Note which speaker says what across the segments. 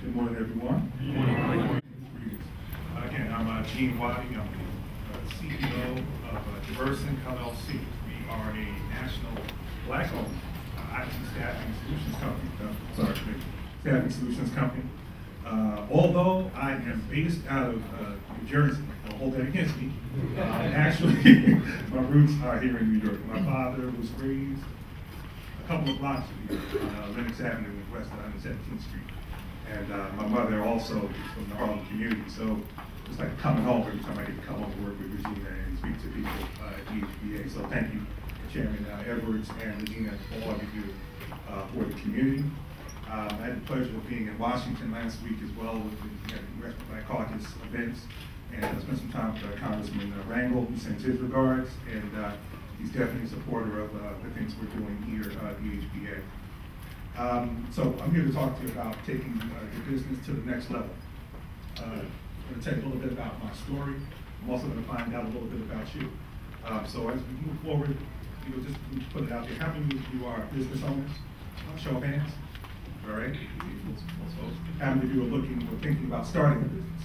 Speaker 1: Good morning, everyone. Good morning. Again, I'm Waddy. I'm the CEO of DIVERSANT LLC. We are a national Black-owned IT staffing solutions company. Staffing solutions company. Although I am based out of New Jersey, don't hold that against me. Actually, my roots are here in New York. My father was raised a couple of blocks from here on Lenox Avenue in West 117th Street. And my mother also is from the Harlem community, so it's like coming home every time I get to come home to work with Regina and speak to people at DHBA. So thank you, Chairman Edwards and Regina, for all you do for the community. I had the pleasure of being in Washington last week as well with the Congressional Black Caucus events, and I spent some time with Congressman Rangel, who sends his regards, and he's definitely a supporter of the things we're doing here at DHBA. So I'm here to talk to you about taking your business to the next level. I'm going to tell you a little bit about my story. I'm also going to find out a little bit about you. So as we move forward, just put it out there. How many of you are business owners? Show of hands. All right. So how many of you are looking or thinking about starting a business?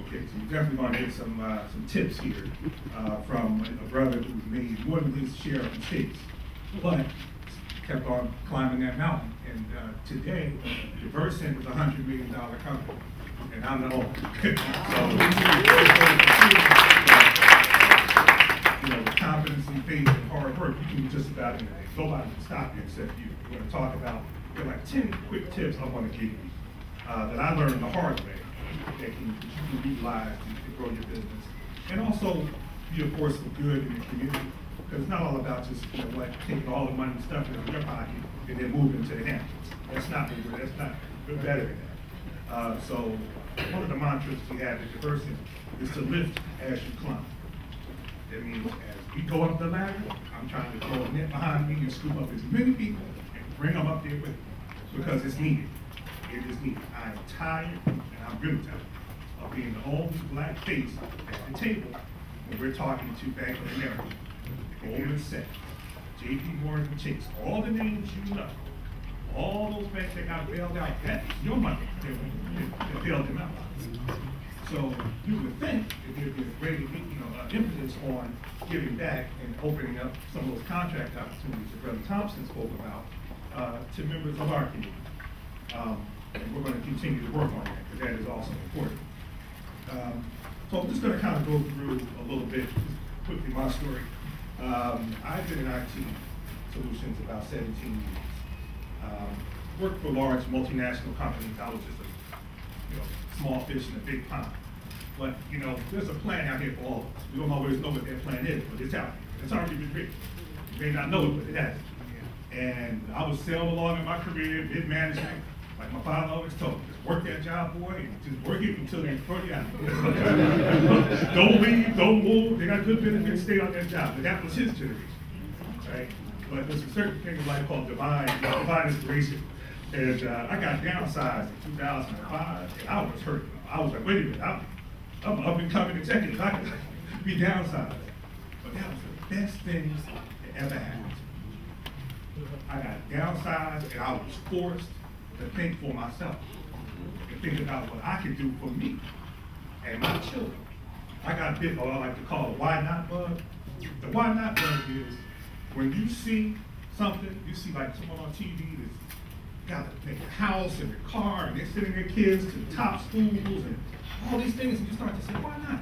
Speaker 1: Okay, so you're definitely going to get some tips here from a brother who's made more than his share of mistakes, but kept on climbing that mountain. And today, DIVERSANT is a $100 million company, and I'm the owner. So, with confidence and faith and hard work, you can just about anything. Nobody can stop you except you. We're going to talk about like 10 quick tips I want to give you that I learned the hard way that you can utilize to grow your business, and also be a force for good in the community. Because it's not all about just taking all the money and stuff in your pocket and then moving to the Hamptons. That's not we're better than that. So one of the mantras we have at DIVERSANT is to lift as you climb. That means as we go up the ladder, I'm trying to throw a net behind me and scoop up as many people and bring them up there with me, because it's needed. It is needed. I am tired, and I'm really tired, of being the only black face at the table when we're talking to Bank of America, Goldman Sachs, J.P. Morgan Chase, all the names you know, all those banks that got bailed out, that's your money that bailed them out. So you would think that there'd be a great emphasis on giving back and opening up some of those contract opportunities that Brother Thompson spoke about to members of our community. And we're going to continue to work on that, because that is also important. So I'm just going to kind of go through a little bit, just quickly, my story. I've been in IT solutions about 17 years. Worked for large multinational companies. I was just a small fish in a big pond. But there's a plan out here for all of us. We don't always know what that plan is, but it's out there. It's already been written. You may not know it, but it has. And I was sailing along in my career, mid-management, like my father always told me, just work that job, boy, and just work it until they throw you out. Don't leave, don't move. They got good benefits, stay on that job. But that was his generation, right? But there's a certain thing in life called divine inspiration. And I got downsized in 2005, and I was hurt. I was like, wait a minute, I'm an up-and-coming executive. I could be downsized. But that was the best thing that ever happened. I got downsized, and I was forced to think for myself, and think about what I could do for me and my children. I got bit, what I like to call a why not bug. The why not bug is when you see something, you see like someone on TV that's got a house and a car, and they're sending their kids to top schools and all these things, and you start to say, why not?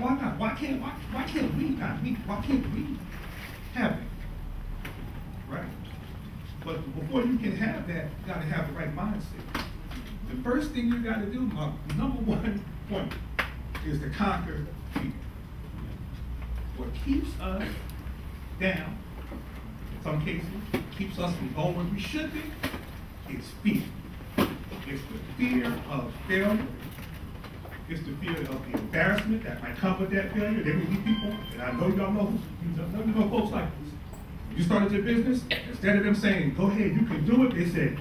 Speaker 1: Why not? Why can't we not meet? Why can't we have it? Right? But before you can have that, you got to have the right mindset. The first thing you got to do, my number one point, is to conquer fear. What keeps us down, in some cases, keeps us from going where we should be, is fear. It's the fear of failure. It's the fear of the embarrassment that might come with that failure. There may be people, and I know y'all know folks like this. You started your business, instead of them saying, go ahead, you can do it, they said,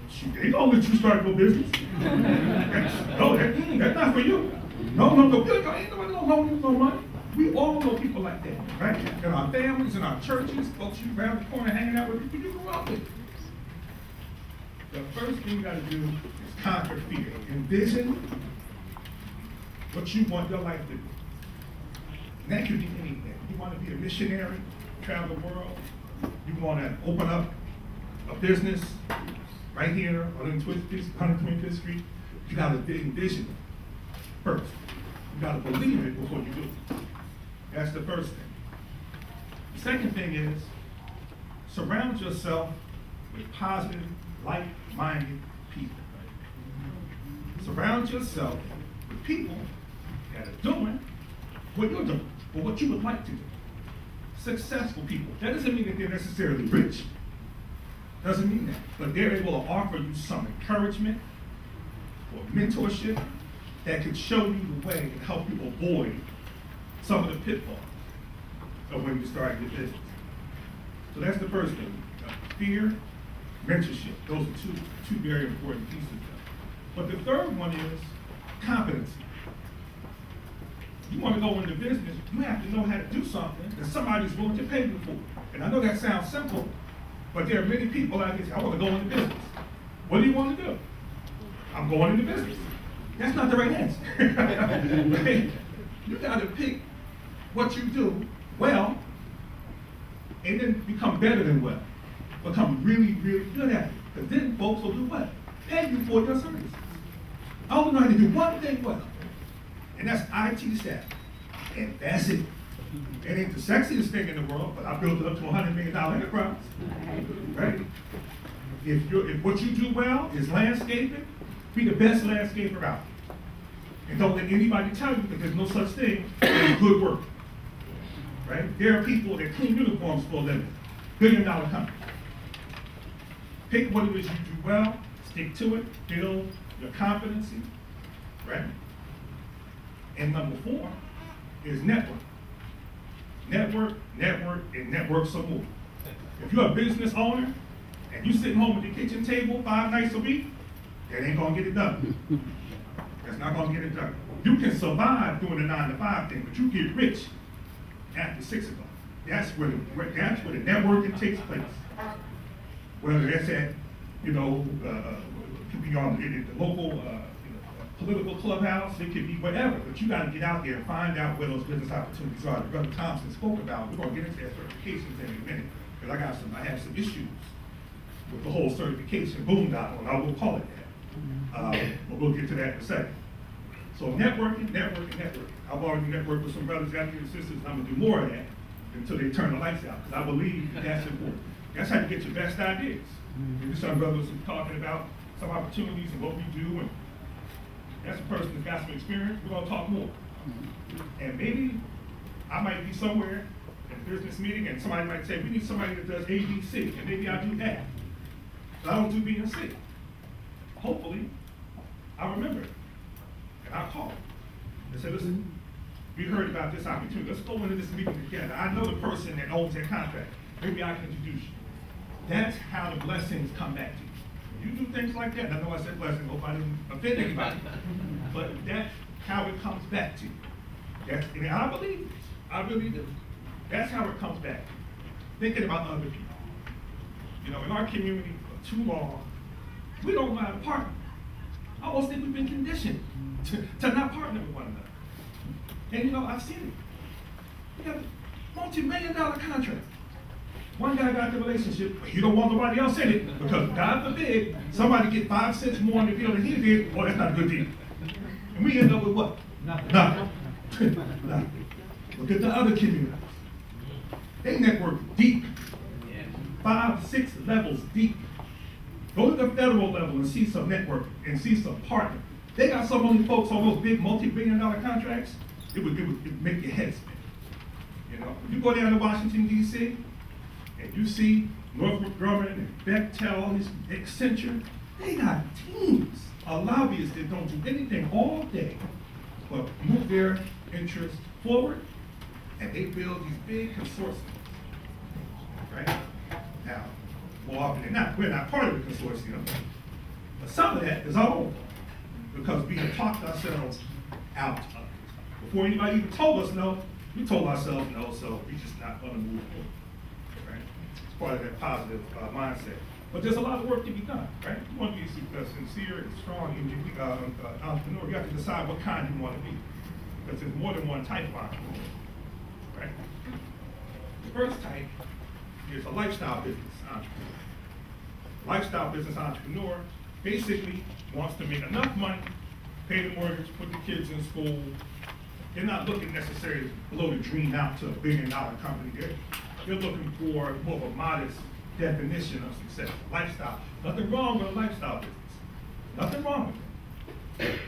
Speaker 1: shoot, they don't let you start your business. No, that's not for you. No, ain't nobody gonna loan you no money. We all know people like that, right? In our families, in our churches, folks you around the corner hanging out with people you grew up with. the first thing you gotta do is conquer fear. Envision what you want your life to be. And that could be anything. You wanna be a missionary, travel the world. You wanna open up a business right here on 125th Street. You gotta envision it first. You gotta believe it before you do it. That's the first thing. The second thing is, surround yourself with positive, like-minded people. Surround yourself with people that are doing what you're doing, or what you would like to do. Successful people. That doesn't mean that they're necessarily rich. Doesn't mean that. But they're able to offer you some encouragement or mentorship that can show you the way and help you avoid some of the pitfalls of when you start your business. So that's the first thing. Fear, mentorship. Those are two very important pieces of that. But the third one is competency. You want to go into business, you have to know how to do something that somebody's willing to pay you for. And I know that sounds simple, but there are many people out there say, I want to go into business. What do you want to do? I'm going into business. That's not the right answer. Right? You got to pick what you do well, and then become better than well. Become really, really good at it. Because then folks will do what? Pay you for your services. I only know how to do one thing well, and that's IT staff. And that's it. It ain't the sexiest thing in the world, but I built it up to a $100 million enterprise. Right? If what you do well is landscaping, be the best landscaper out. And don't let anybody tell you that there's no such thing as good work. Right? There are people that clean uniforms for a living. $1 billion company. Pick what it is you do well, stick to it, build your competency, right? And number 4 is network. Network, network, and network some more. If you're a business owner and you sitting home at the kitchen table 5 nights a week, that ain't gonna get it done. That's not gonna get it done. You can survive doing the 9-to-5 thing, but you get rich after 6 o'clock. That's where the networking takes place. Whether that's at, could be on the local political clubhouse, it could be whatever, but you gotta get out there and find out where those business opportunities are. That Brother Thompson spoke about. We're gonna get into that certifications in a minute, because I have some issues with the whole certification boondoggle, and I will call it that. But we'll get to that in a second. So networking. I've already networked with some brothers out here and sisters, and I'm gonna do more of that until they turn the lights out, because I believe that's important. That's how you get your best ideas. Maybe some brothers are talking about some opportunities and what we do, and that's a person that's got some experience. We're gonna talk more. And maybe I might be somewhere in a business meeting and somebody might say, we need somebody that does A, B, C, and maybe I do that. But I don't do B and C. Hopefully, I'll remember it. And I'll call and say, listen, we heard about this opportunity. Let's go into this meeting together. I know the person that owns that contract. Maybe I can introduce you. That's how the blessings come back to you. When you do things like that, and I know I said blessing, hope I didn't offend anybody, but that's how it comes back to you. And I believe this. I really do. That's how it comes back. Thinking about other people. In our community for too long, we don't know how to partner. I almost think we've been conditioned to not partner with one another. And I've seen it. We got a multi-million-dollar contract. One guy got the relationship, but he don't want nobody else in it, because God forbid somebody get 5 cents more on the deal than he did. Well, that's not a good deal. And we end up with what? Nothing. Nothing. Look at the other communities. They network deep. 5, 6 levels deep. Go to the federal level and see some network and see some partner. They got so many folks on those big multi-billion-dollar contracts, it would make your head spin. If you go down to Washington, D.C., and you see Northrop Grumman and Bechtel, this Accenture, they got teams of lobbyists that don't do anything all day but move their interests forward, and they build these big consortiums. Right? Now, more often than not, we're not part of the consortium, but some of that is our own, because we have talked ourselves out of it. Before anybody even told us no, we told ourselves no, so we're just not going to move forward. Right? part of that positive mindset. But there's a lot of work to be done, right? You want to be sincere and strong entrepreneur. You have to decide what kind you want to be, because there's more than one type of entrepreneur, right? The first type is a lifestyle business entrepreneur. Lifestyle business entrepreneur basically wants to make enough money, pay the mortgage, put the kids in school. They're not looking necessarily to blow the dream out to $1 billion company. They're looking for more of a modest definition of success. Lifestyle. Nothing wrong with a lifestyle business. Nothing wrong with it.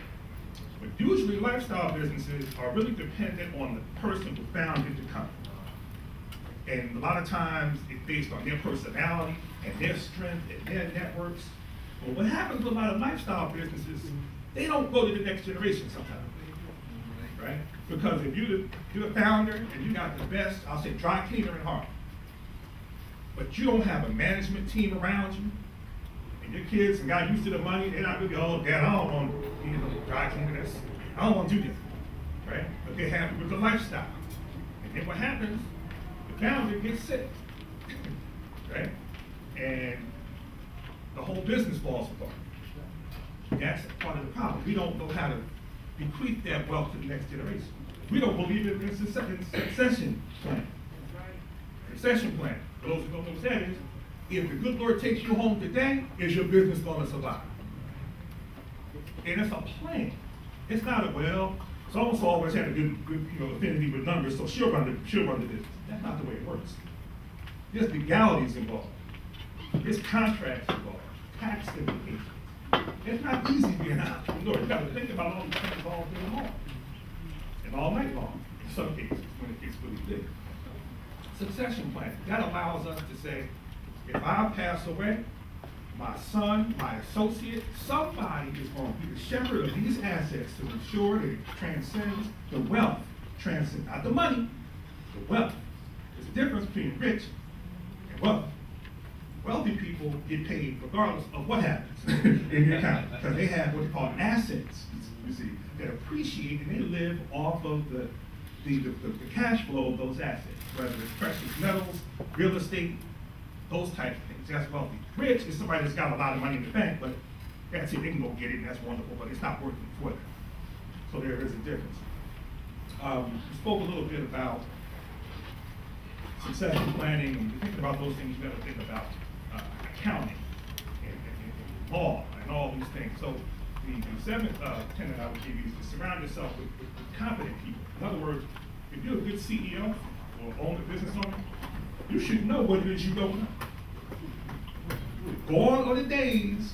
Speaker 1: But usually lifestyle businesses are really dependent on the person who founded the company. And a lot of times it's based on their personality and their strength and their networks. But what happens with a lot of lifestyle businesses, they don't go to the next generation sometimes, right? Because if you're the founder and you got the best, I'll say dry cleaner in Harlem, but you don't have a management team around you, and your kids got used to the money, they're not really, oh, Dad, I don't want to be a dry cleaner, I don't want to do this, right? But they're happy with the lifestyle. And then what happens, the founder gets sick, right? And the whole business falls apart. That's part of the problem. We don't know how to bequeath that wealth to the next generation. We don't believe in succession plan. Succession plan, for those who don't know what that is, if the good Lord takes you home today, is your business going to survive? And it's a plan. It's not a, well, so-and-so always had a good affinity with numbers, so she'll run the business. That's not the way it works. There's legalities involved. There's contracts involved, tax implications. It's not easy being an entrepreneur. You got to think about all these things all day long, and all night long, in some cases, when it gets really big. Succession planning, that allows us to say, if I pass away, my son, my associate, somebody is going to be the shepherd of these assets to ensure that it transcends the wealth, not the money, the wealth. There's a difference between rich and wealthy. Wealthy people get paid regardless of what happens in the account, because they have what they call assets, you see, that appreciate and they live off of the cash flow of those assets, whether it's precious metals, real estate, those types of things. That's wealthy. Rich is somebody that's got a lot of money in the bank, but that's it, they can go get it, and that's wonderful, but it's not working for them. So there is a difference. We spoke a little bit about succession planning, and you're thinking about those things, you got to think about accounting and law and all these things. So the seventh tenet I would give you is to surround yourself with competent people. In other words, if you're a good CEO or owner, business owner, you should know what it is you don't know. Gone are the days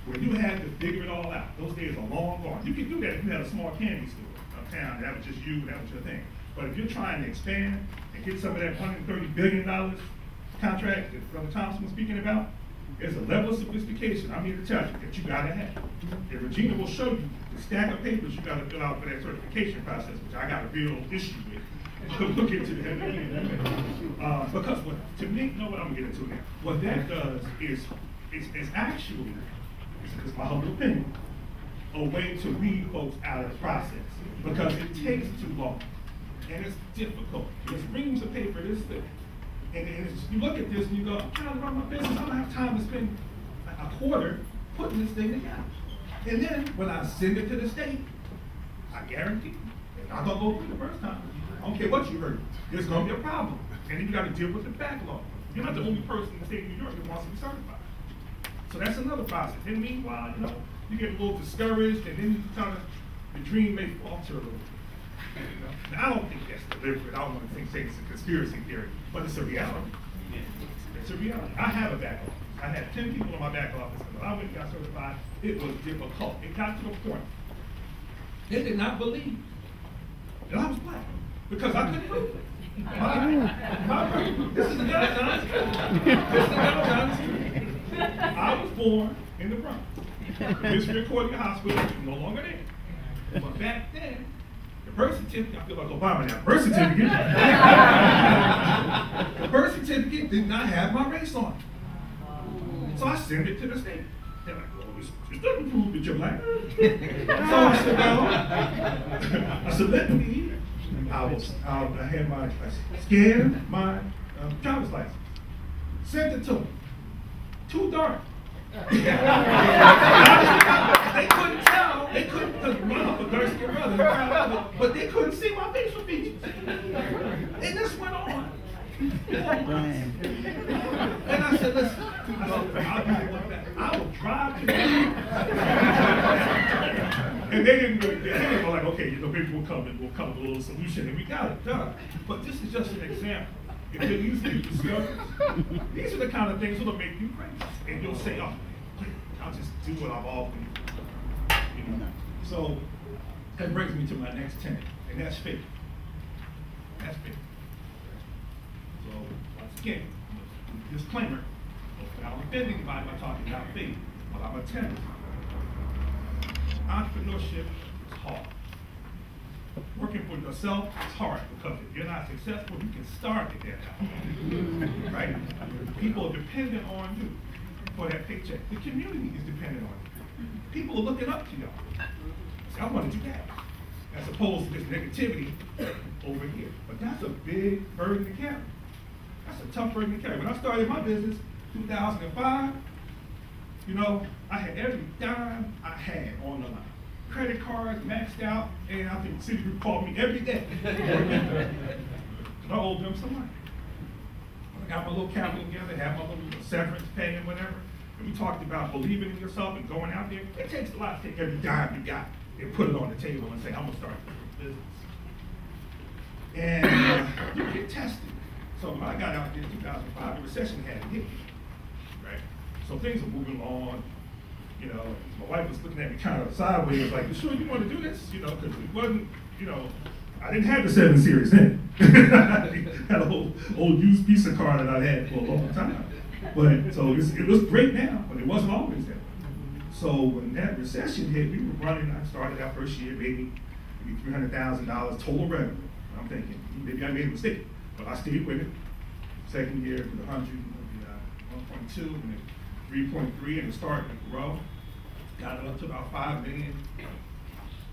Speaker 1: when you had to figure it all out. Those days are long gone. You can do that if you had a small candy store uptown. That was just you, that was your thing. But if you're trying to expand and get some of that $130 billion contract that Brother Thompson was speaking about, there's a level of sophistication, I'm here to tell you, that you gotta have. And Regina will show you the stack of papers you gotta fill out for that certification process, which I got a real issue with. Look into that. Because to me, know what I'm gonna get into now. What that does is actually, this is my humble opinion, a way to weed folks out of the process, because it takes too long and it's difficult. It's reams of paper this thick. And you look at this and you go, I'm trying to run my business, I don't have time to spend a quarter putting this thing together. And then when I send it to the state, I guarantee it's not gonna go through the first time. I don't care what you heard, there's gonna be a problem. And then you gotta deal with the backlog. You're not the only person in the state of New York that wants to be certified. So that's another process. And meanwhile, you get a little discouraged, and then you kind of, the dream may falter a little bit. Now, I don't think that's deliberate. I don't want to say it's a conspiracy theory, but it's a reality. It's a reality. I have a back office. I had 10 people in my back office, and when I went and got certified, it was difficult. It got to the point they did not believe that I was black, because I couldn't prove it. This is the devil's honest truth. This is the devil's honest truth. I was born in the Bronx. The Mystery Recording Hospital is no longer there. But back then, the birth certificate, I feel like Obama now, birth certificate, the birth certificate did not have my race on it. So I sent it to the state. They're like, well, it doesn't prove that you're black. So I said, well, I said, let me, I had my, I scanned my driver's license. Sent it to them. Too dark. They couldn't tell. They couldn't, because I'm a dark-skinned brother, but they couldn't see my facial features. It just went on. And I said, listen, I will drive to the and they were like, okay, maybe we'll come with a little solution, and we got it done. But this is just an example. If you're easily discovered, these are the kind of things that'll make you crazy. And you'll say, oh, I'll just do what I've always done. So that brings me to my next tenet, and that's faith. That's faith. So once again, disclaimer, I don't offend anybody by talking about faith, but I'm a tenet. Entrepreneurship is hard. Working for yourself is hard because if you're not successful, you can starve to death. Right? People are dependent on you for that paycheck. The community is dependent on you. People are looking up to y'all. So I want to do that. As opposed to this negativity over here. But that's a big burden to carry. That's a tough burden to carry. When I started my business, 2005, I had every dime I had on the line. Credit cards maxed out, and I think Citigroup called me every day. I owed them some money. I got my little capital together, had my little severance pay and whatever. And we talked about believing in yourself and going out there. It takes a lot to take every dime you got and put it on the table and say, I'm gonna start a business. And you get tested. So when I got out there in 2005, the recession hadn't hit me, right? So things are moving along. My wife was looking at me kind of sideways, like, you sure you want to do this? Because it wasn't, I didn't have the 7 Series then. I had an old used piece of car that I had for a long time. But so it was great now, but it wasn't always there. So when that recession hit, we were running, I started our first year, maybe $300,000 total revenue. I'm thinking, maybe I made a mistake, but I stayed with it. Second year, with 100, 1.2, and then 3.3, and it started to grow. Got it up to about 5 million,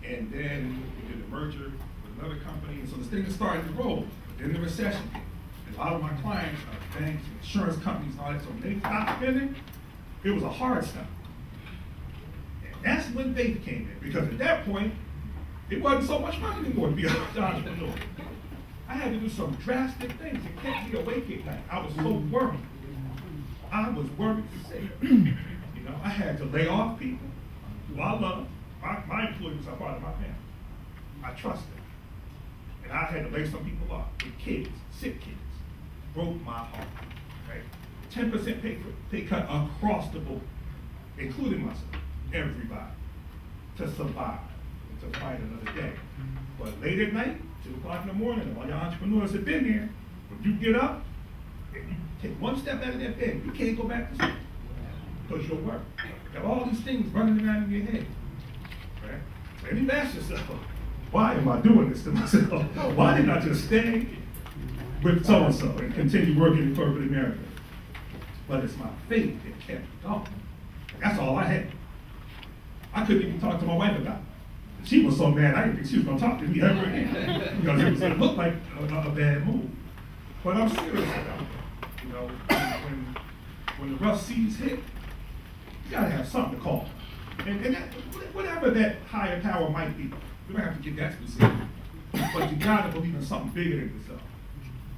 Speaker 1: and then we did a merger with another company, and so this thing is starting to roll. But then the recession hit. And a lot of my clients are banks, insurance companies, and all that, so when they stopped spending, it was a hard stop. And that's when faith came in, because at that point, it wasn't so much money anymore to be an entrepreneur. I had to do some drastic things that kept me awake at night. I was so worried. I was worried sick. I had to lay off people who I love. My employees are part of my family. I trust them. And I had to lay some people off with kids, sick kids. Broke my heart. Right? 10% pay cut across the board, including myself, everybody, to survive and to fight another day. But late at night, 2 o'clock in the morning, and all your entrepreneurs have been here, when you get up and you take one step out of that bed, you can't go back to sleep. Because you'll work. You got all these things running around in your head. Right? So then you ask yourself, why am I doing this to myself? Why didn't I just stay with so-and-so and continue working in corporate America? But it's my faith that kept me going. That's all I had. I couldn't even talk to my wife about it. She was so mad, I didn't think she was going to talk to me ever again. Because it looked like a bad move. But I'm serious about it. When the rough seas hit, you gotta have something to call. And that, whatever that higher power might be, you don't have to get that specific. But you gotta believe in something bigger than yourself.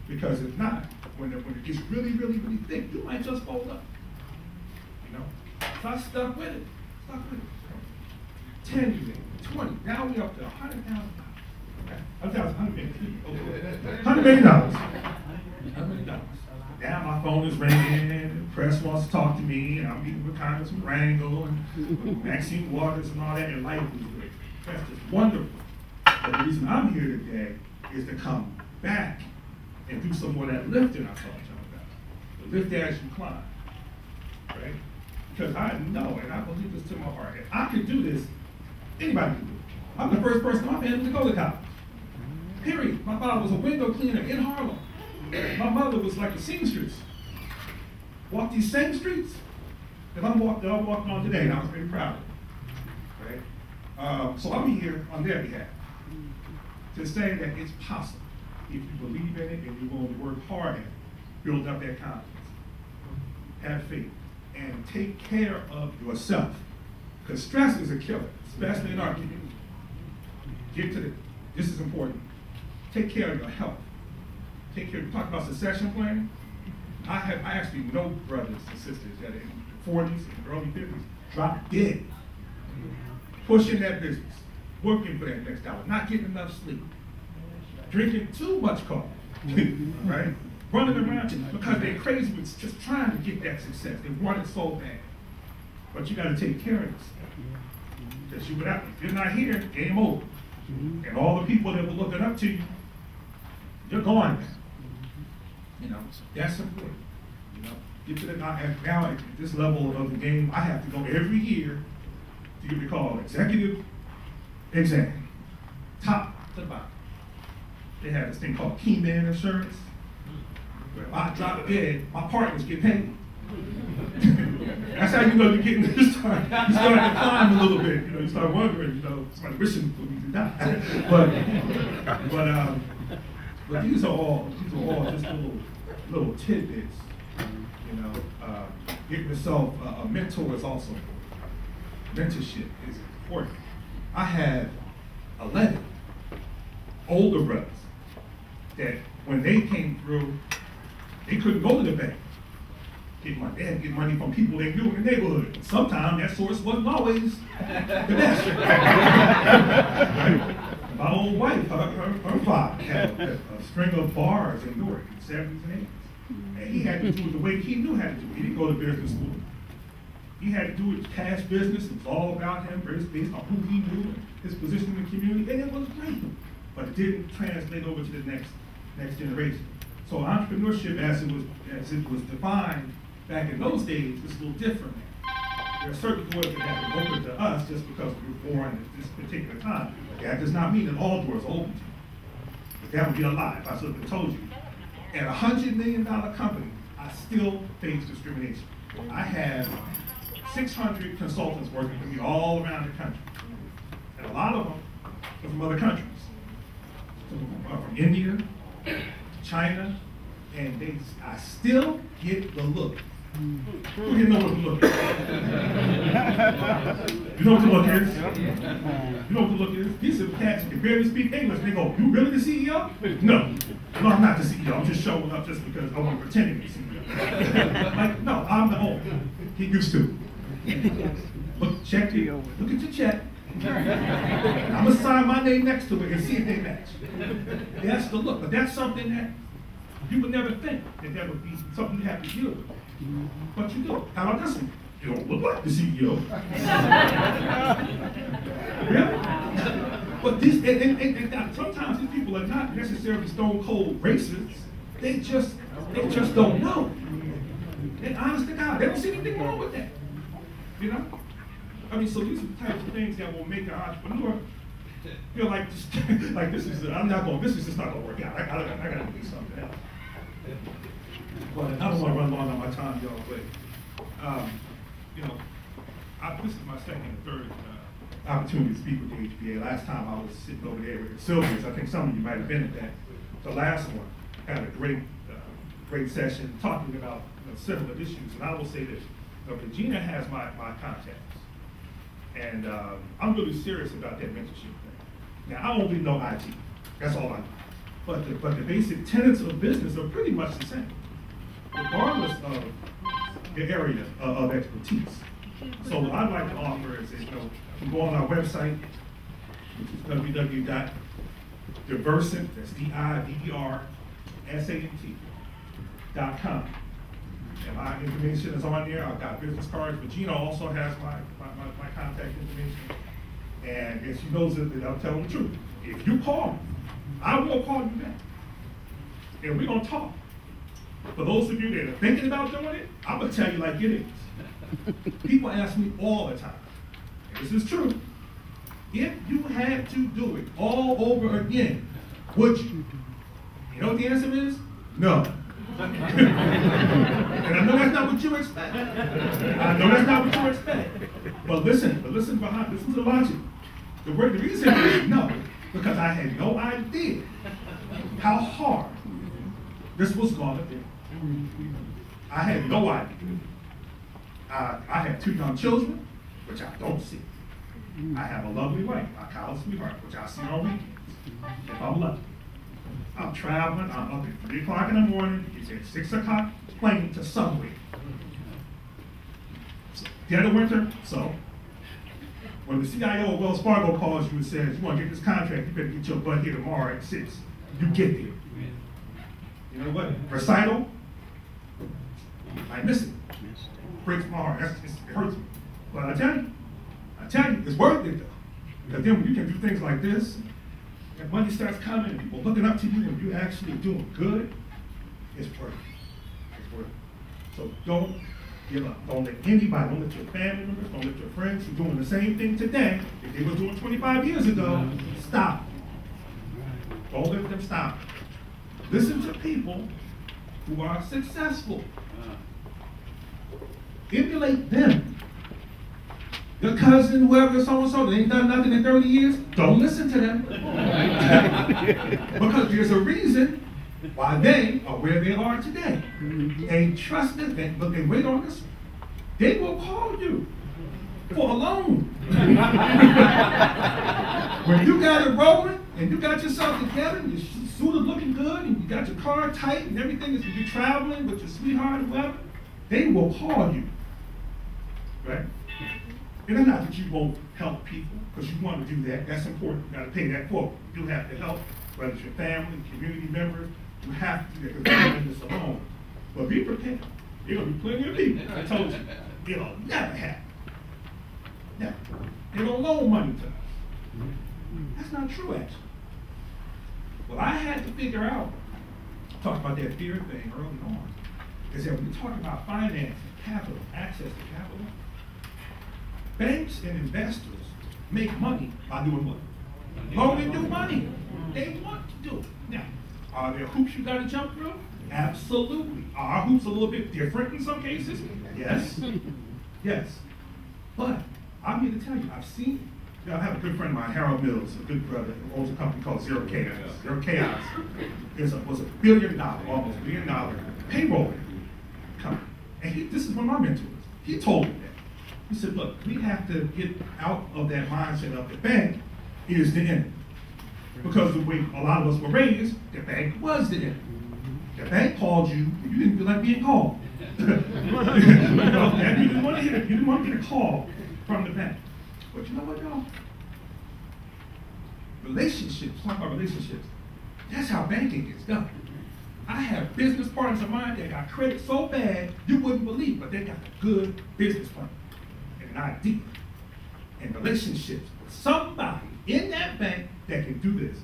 Speaker 1: Because if not, when it gets really, really, really thick, you might just fold up. So I stuck with it. 10 million, 20, now we're up to $100,000. $100 million. $100 million. Now my phone is ringing, and the press wants to talk to me, and I'm meeting with Congressman Rangel and Maxine Waters and all that, and life is great. That's just wonderful. But the reason I'm here today is to come back and do some more of that lifting I talked y'all about. The lift as you climb, right? Because I know, and I believe this to my heart, if I could do this, anybody can do it. I'm the first person in my family to go to college. Period. My father was a window cleaner in Harlem. My mother was like a seamstress. Walked these same streets that I'm walking on today, and I was very proud of it. Right? So I'm here on their behalf to say that it's possible if you believe in it and you're willing to work hard at it, build up that confidence. have faith, and take care of yourself. Because stress is a killer, especially in our community. This is important. Take care of your health. Talk about succession planning. I actually know brothers and sisters that in the 40s and early 50s dropped dead, pushing that business, working for that next dollar, not getting enough sleep, drinking too much coffee, right? Running around because they're crazy with just trying to get that success. They want it so bad. But you got to take care of yourself. Because if you're not here, game over. And all the people that were looking up to you, you're gone now. You know, that's important. You know, get to the now at this level of the game, I have to go every year to get called executive exam, top to bottom. They have this thing called key man insurance. Where if I drop dead, my partners get paid. That's how you know you're getting you start to climb a little bit. You know, you start wondering, you know, somebody wishing for me to die. But these are all just little tidbits. You know, getting yourself a mentor is also important. Mentorship is important. I have 11 older brothers that when they came through, they couldn't go to the bank. They had to get money from people they knew in the neighborhood. Sometimes that source wasn't always the best. My old wife, her father had a string of bars in Newark in the 70s and 80s. And he had to do it the way he knew how to do it. He didn't go to business school. He had to do it cash business. It was all about him, based on who he knew and his position in the community, and it was great. But it didn't translate over to the next generation. So entrepreneurship, as it was defined back in those days, is a little different now. There are certain doors that have been open to us just because we were born at this particular time. But that does not mean that all doors are open to you. But that would be a lie if I sort of told you. At a $100 million company, I still face discrimination. I have 600 consultants working for me all around the country. And a lot of them are from other countries. From India, China, and I still get the look. Who here know what the look is? You know what the look is? You know what the look is? These are cats who can barely speak English. They go, "You really the CEO?" No, I'm not the CEO. I'm just showing up just because I want to pretend to be the CEO. Like, no, I'm the owner. Get used to it. Look at your check. I'm gonna sign my name next to it and see if they match. That's the look, but that's something that you would never think that would be something you have to deal with. But you do. How about this one? You don't look like the CEO. Really? But and sometimes these people are not necessarily stone cold racists. They just don't know. And honest to God, they don't see anything wrong with that. You know? I mean, so these are the types of things that will make an entrepreneur feel like this is just not gonna work out. I gotta do something else. But I don't want to run long on my time, y'all. But you know, this is my second and third opportunity to speak with the HBA. Last time I was sitting over there with Sylvia's. I think some of you might have been at that. The last one had a great session talking about similar issues. And I will say this: Regina has my contacts. And I'm really serious about that mentorship thing. Now, I only know IT. That's all I know. But the basic tenets of business are pretty much the same, regardless of the area of expertise. So what I'd like to offer is, you go on our website, which is www.diversant, that's DIVERSANT.com. And my information is on there. I've got business cards. Regina also has my contact information. And if she knows it, then I'll tell them the truth. If you call me, I will call you back. And we're going to talk. For those of you that are thinking about doing it, I'm going to tell you like it is. People ask me all the time, and this is true, if you had to do it all over again, would you? You know what the answer is? No. And I know that's not what you expect. But listen to the logic. The reason is no, because I had no idea how hard this was going to be. I had no idea. I have 2 young children, which I don't see. I have a lovely wife, my college sweetheart, which I see on weekends, if I'm lucky. I'm traveling, I'm up at 3 o'clock in the morning, it's at 6 o'clock plane to somewhere. So, dead of winter, so when the CIO of Wells Fargo calls you and says, you want to get this contract, you better get your butt here tomorrow at 6. You get there. You know what? Recital, I miss it. Breaks my heart. It hurts me. But I tell you, it's worth it though. Because then when you can do things like this, and money starts coming, and people looking up to you, and you're actually doing good, it's worth it. It's worth it. So don't give up. Don't let anybody, don't let your family members, don't let your friends who are doing the same thing today, if they were doing 25 years ago, stop. Don't let them stop. Listen to people who are successful. Emulate them. Your cousin, whoever, so-and-so, they ain't done nothing in 30 years, don't listen to them. Because there's a reason why they are where they are today. And trust them, but they wait on us. They will call you for a loan. When you got it rolling, and you got yourself together, and your suit is looking good, and you got your car tight, and everything is, you're traveling with your sweetheart or whatever, they will call you. Right? And it's not that you won't help people, because you want to do that. That's important. You got to pay that forward. You do have to help, whether it's your family, community members. You have to do that, because you're not in this alone. But be prepared. There's going to be plenty of people. I told you, it'll never happen. Never. They don't loan money to us. That's not true, actually. What I had to figure out, talk about that fear thing early on, is that when you talk about finance, capital, access to capital, banks and investors make money by doing what? Loaning new money. They want to do it. Now, are there hoops you got to jump through? Absolutely. Are our hoops a little bit different in some cases? Yes. Yes. But I'm here to tell you, I've seen it. I have a good friend of mine, Harold Mills, a good brother, who owns a company called Zero Chaos. Zero Chaos was $1 billion, almost $1 billion payroll company. And this is one of my mentors. He told me that. He said, look, we have to get out of that mindset of the bank is the end. Because the way a lot of us were raised, the bank was the end. The bank called you, and you didn't feel like being called. You didn't want to hear it. You didn't want to get a call from the bank. But you know what, y'all? Relationships, talk about relationships. That's how banking is done. I have business partners of mine that got credit so bad, you wouldn't believe, but they got a good business plan and an idea and relationships with somebody in that bank that can do this.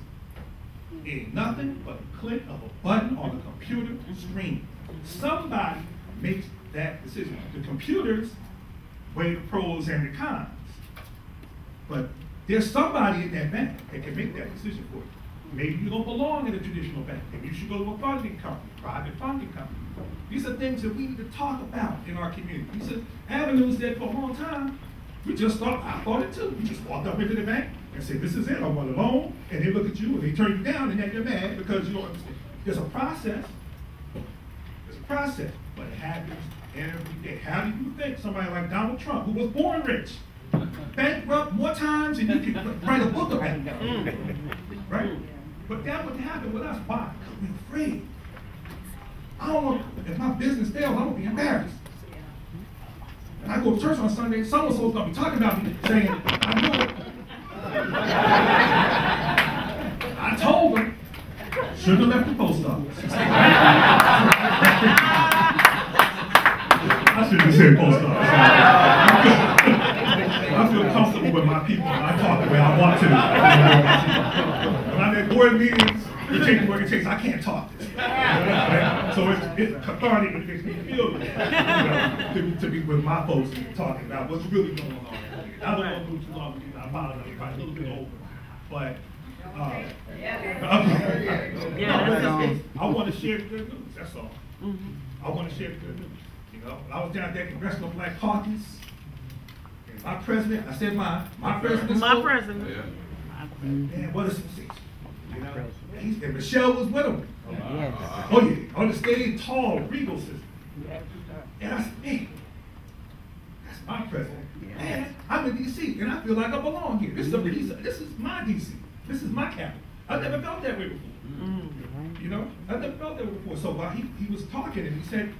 Speaker 1: It ain't nothing but a click of a button on the computer screen. Somebody makes that decision. The computers weigh the pros and the cons. But there's somebody in that bank that can make that decision for you. Maybe you don't belong in a traditional bank. Maybe you should go to a funding company, private funding company. These are things that we need to talk about in our community. These are avenues that for a long time, we just thought, I thought it too. We just walked up into the bank and said, this is it, I want a loan. And they look at you and they turn you down and then you're mad because you don't understand. There's a process. There's a process, but it happens every day. How do you think somebody like Donald Trump, who was born rich, bankrupt more times than you can write a book about it. Right? But that would happen with us. Why? Because we're afraid. I don't want, if my business fails, I won't be embarrassed. And I go to church on Sunday, someone's supposed to be talking about me, saying, I knew it. I told them, shouldn't have left the post office. I shouldn't have said post office. I feel comfortable with my people and I talk the way I want to. When I'm at board meetings, it takes what it takes. I can't talk this. Right? So it's cathartic. It makes me feel good to be with my folks and talking about what's really going on. I don't want to go too long because I apologize. I'm probably a little bit over. But I want to share the good news. That's all. I want to share the good news. You know, I was down at that Congressional Black Caucus. My president, I said my president.
Speaker 2: My president.
Speaker 1: Man, what a sensation. You know? And Michelle was with him. Yes. Oh yeah, on the stage, tall, regal system. And I said, man, president. And I'm in DC, and I feel like I belong here. This is my DC. This is my capital. I've never felt that way before. You know, I've never felt that way before. So while he was talking, and he said,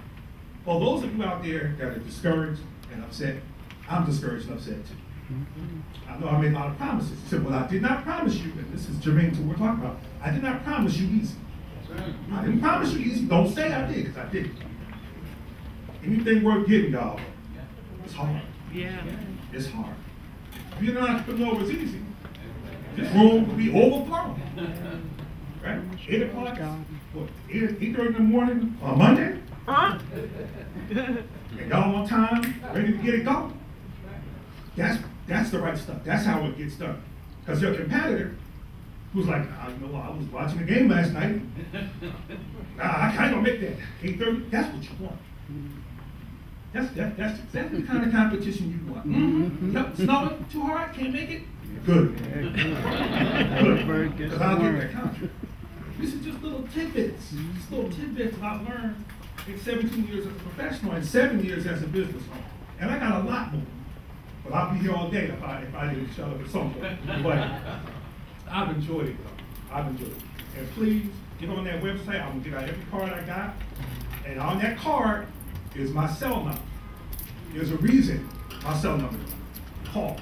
Speaker 1: well, those of you out there that are discouraged and upset, I'm discouraged and upset too. I know I made a lot of promises. He said, well, I did not promise you, and this is germane to what we're talking about, I did not promise you easy. I didn't promise you easy. Don't say I did, because I didn't. Anything worth getting, y'all, it's hard.
Speaker 2: Yeah.
Speaker 1: It's hard. Being an entrepreneur was easy. This room will be overflowing. Right? 8 o'clock, what, 8:30 in the morning on Monday?
Speaker 2: Huh?
Speaker 1: And y'all on time, ready to get it going. That's the right stuff. That's how it gets done. Because your competitor, who's like, you know, I was watching the game last night. I can't gonna make that. 8:30, that's what you want. That's exactly the kind of competition you want. Yep, snowing too hard, can't make it. Good. Good. Because I'll get that contract. These are just little tidbits. Just little tidbits that I've learned in 17 years as a professional and 7 years as a business owner. And I got a lot more. But I'll be here all day if I didn't shut up at some point. But I've enjoyed it though. I've enjoyed it. And please get on that website. I'm gonna get out every card I got. And on that card is my cell number. There's a reason my cell number is call.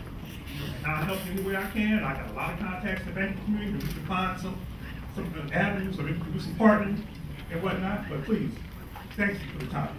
Speaker 1: And I'll help you any way I can. I got a lot of contacts in the banking community. We can find some avenues, or maybe we can do some partnering and whatnot. But please, thank you for the time.